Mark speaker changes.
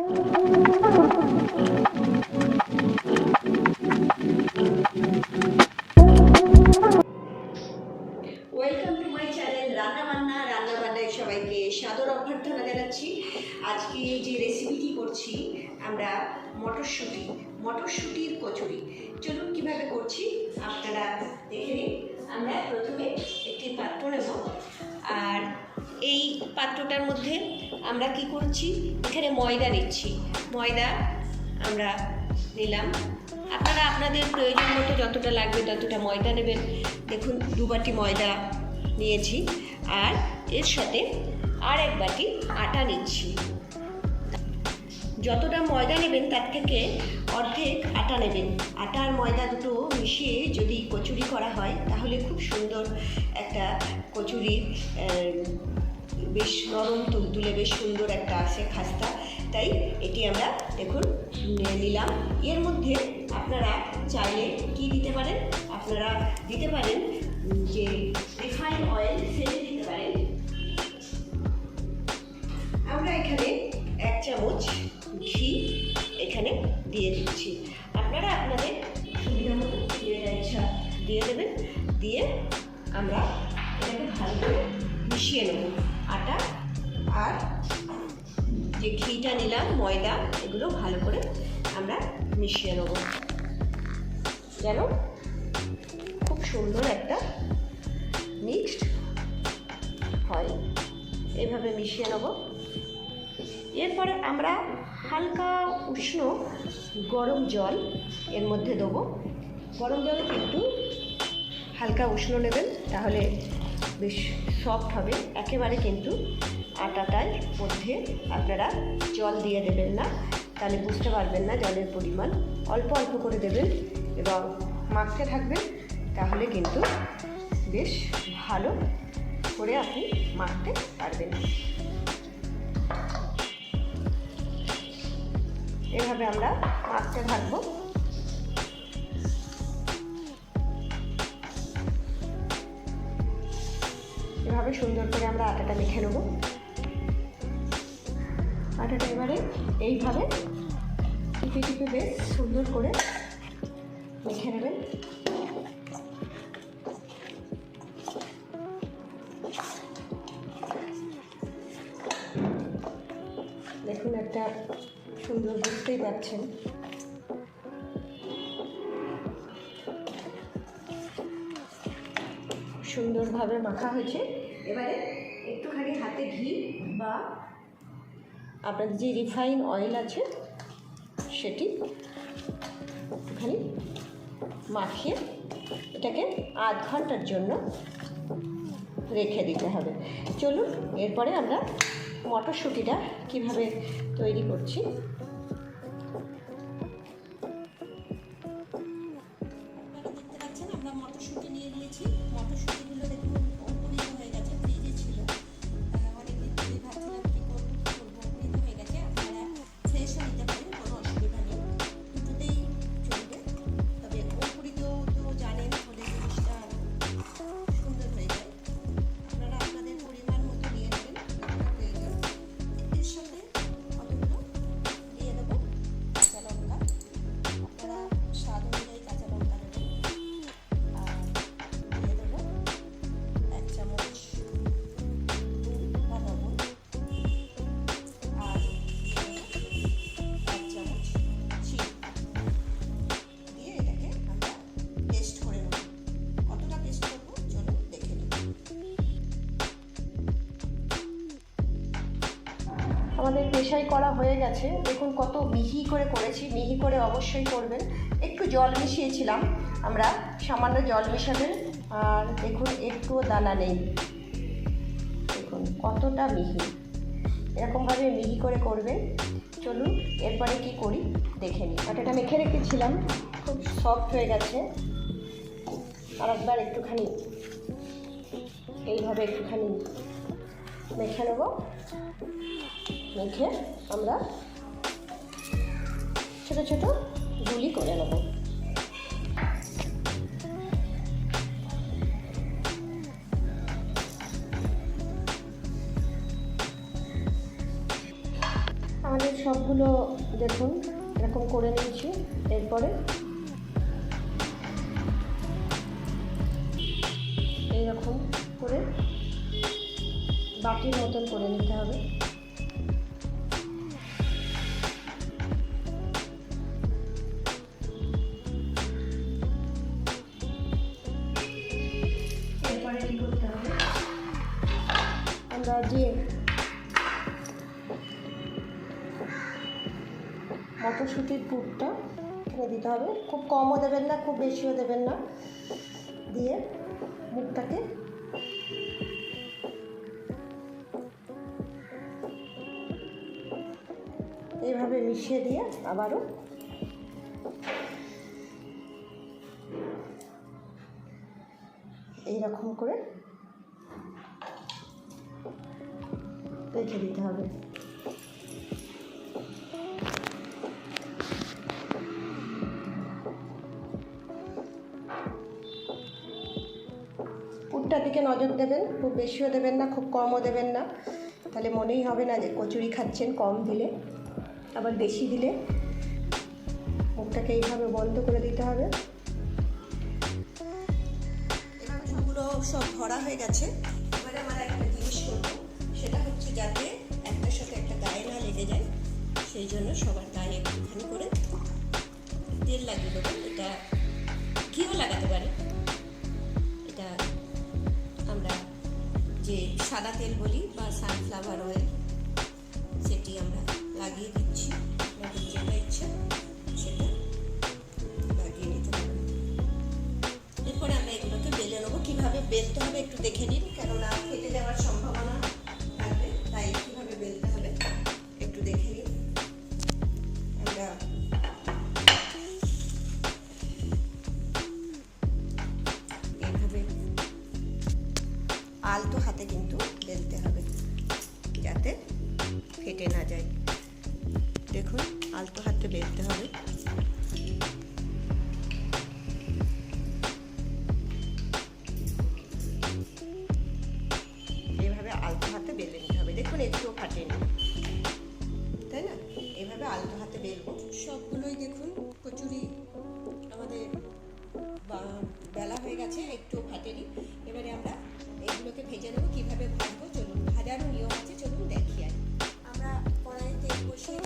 Speaker 1: Welcome to my channel রান্নাবান্নায় সবাইকে সাদর অভ্যর্থনা জানাচ্ছি। আজকে যে রেসিপিটি করছি আমরা মটরশুঁটির কচুরি। চলুন কীভাবে করছি আপনারা দেখে নিন। আমরা প্রথমে একটি পাত্র নেব, আর এই পাত্রটার মধ্যে আমরা কি করছি, এখানে ময়দা নিচ্ছি। ময়দা আমরা নিলাম, আপনারা আপনাদের প্রয়োজন মতো যতটা লাগবে ততটা ময়দা নেবেন। দেখুন 2 বাটি ময়দা নিয়েছি, আর এর সাথে আর 1 বাটি আটা নিচ্ছি। যতটা ময়দা নেবেন তার থেকে অর্ধেক আটা নেবেন। আটা আর ময়দা দুটো মিশিয়ে যদি কচুরি করা হয় তাহলে খুব সুন্দর একটা কচুরি, বেশ নরম তুলতুলে বেশ সুন্দর একটা আসে খাস্তা। তাই এটি আমরা দেখুন নিলাম। এর মধ্যে আপনারা চাইলে কি দিতে পারেন, আপনারা দিতে পারেন যে রিফাইন অয়েল, সেটা দিতে পারেন। আমরা এখানে 1 চামচ ঘি এখানে দিয়ে দিচ্ছি। আপনারা আপনাদের সুবিধা মতো ইচ্ছা দিয়ে দেবেন। দিয়ে আমরা এটাকে ভালো করে মিশিয়ে নেব। আটা আর যে ঘিটা নিলাম, ময়দা, এগুলো ভালো করে আমরা মিশিয়ে নেব যেন খুব সুন্দর একটা মিক্সড হয়। এইভাবে মিশিয়ে নেব। এরপরে আমরা হালকা উষ্ণ গরম জল এর মধ্যে দেবো। গরম জল কিন্তু হালকা উষ্ণ নেবেন, তাহলে বেশ সফট হবে। একেবারে কিন্তু আটাটার মধ্যে আপনারা জল দিয়ে দেবেন না, তাহলে বুঝতে পারবেন না জলের পরিমাণ। অল্প অল্প করে দেবেন এবং মাখতে থাকবেন, তাহলে কিন্তু বেশ ভালো করে আপনি মাখতে পারবেন। এভাবে আমরা মাখতে থাকবো। এভাবে সুন্দর করে আমরা আটাটা মেখে নেব। আটাটা এবারে এইভাবে টিপে টিপে বেশ সুন্দর করে মেখে নেবেন। দেখুন একটা সুন্দর, বুঝতেই পারছেন। সুন্দরভাবে মাখা হয়েছে। এবারে একটুখানি হাতে ঘি বা আপনাদের যে রিফাইন অয়েল আছে সেটি একটুখানি মাখিয়ে এটাকে আধ ঘন্টার জন্য রেখে দিতে হবে। চলুন এরপরে আমরা মটরশুঁটিটা কিভাবে তৈরি করছি। দেখতে পাচ্ছেন আমরা মটরশুঁটি নিয়ে নিয়েছি। মটরশুঁটিগুলো দেখুন অঙ্কুরিত হয়ে গেছে, ফ্রিজে ছিল অনেকদিন ধরে, ভাবছিলাম কি করবো, অঙ্কুরিত হয়ে গেছে। আপনারা ফ্রেশও নিতে পারেন, কোনো অসুবিধা নেই, দুটোতেই চলবে। তবে অঙ্কুরিত তো জানেন হলে জিনিসটা সুন্দর হয়ে যায়। আপনারা আপনাদের পরিমাণ মতো নিয়ে নেবেন যতটা প্রয়োজন। এর সাথে কতগুলো দিয়ে দেবো কাঁচা লঙ্কা, আপনারা স্বাদ অনুযায়ী কাঁচা লঙ্কা দেবেন। আর দিয়ে দেবো 1 চামচ নুন বা লবণ, আর 1 চামচ চিনি দিয়ে এটাকে আমরা পেস্ট করে নেব। কতটা পেস্ট করবো চলুন দেখে নিই। আমাদের পেশাই করা হয়ে গেছে। দেখুন কত মিহি করে করেছি। মিহি করে অবশ্যই করবেন। একটু জল মিশিয়েছিলাম আমরা, সামান্য জল মেশাবেন। আর দেখুন একটুও দানা নেই, দেখুন কতটা মিহি। এরকমভাবে মিহি করে করবেন। চলুন এরপরে কি করি দেখে নিই। আটাটা মেখে রেখেছিলাম, খুব সফট হয়ে গেছে। আর একবার একটুখানি এইভাবে একটুখানি মেখে নেব। মেখে আমরা ছোটো ছোটো গুলি করে নেব। আমাদের সবগুলো সবগুলো দেখুন এরকম করে নিয়েছি। এরপরে এইরকম করে বাটির মতন করে নিতে হবে। এরপরে কি করতে হবে, আমরা যে মটরশুঁটির পুরটা এখানে দিতে হবে। খুব কমও দেবেন না, খুব বেশিও দেবেন না। দিয়ে মুখটাকে এইভাবে মিশিয়ে দিয়ে আবারও এইরকম করে রেখে দিতে হবে। পুরটার দিকে নজর দেবেন, খুব বেশিও দেবেন না, খুব কমও দেবেন না, তাহলে মনেই হবে না যে কচুরি খাচ্ছেন। কম দিলে আবার বেশি দিলে মুখটাকে এইভাবে বন্ধ করে দিতে হবে। এভাবে সবগুলো সব ভরা হয়ে গেছে। এবারে আমরা একটা জিনিস করবো, সেটা হচ্ছে যাতে একটার সাথে একটা গায়ে না লেগে যায়, সেই জন্য সবার গায়ে একটুখানি করে তেল লাগিয়ে দেবো। এটা ঘিও লাগাতে পারে, এটা আমরা যে সাদা তেল বলি বা সানফ্লাওয়ার অয়েল, সেটি আমরা লাগিয়ে দিচ্ছি। আপনাদের যেটা ইচ্ছা সেটা লাগিয়ে নিতে পারবেন। এরপরে আমরা এগুলোকে বেলে নেবো। কীভাবে বেলতে হবে একটু দেখে নিন, কেননা ফেটে যাওয়ার সম্ভাবনা থাকবে, তাই কীভাবে বেলতে হবে একটু দেখে নিন। আমরা এইভাবে আলতো হাতে কিন্তু বেলতে হবে যাতে ফেটে না যায়। দেখুন আলতো হাতে বেলতে হবে। এইভাবে আলতো হাতে বেলে নিতে হবে। দেখুন একটুও ফাটেনি, তাই না? এইভাবে আলতো হাতে বেলবো। সবগুলোই দেখুন কচুরি আমাদের বেলা হয়ে গেছে, একটুও ফাটেনি। এবারে আমরা এগুলোকে ভেজে নেবো। কীভাবে ভাজবো চলুন, ভাজারও নিয়ম আছে, চলুন দেখিয়ে। আমরা কড়াইতে তেল বসিয়ে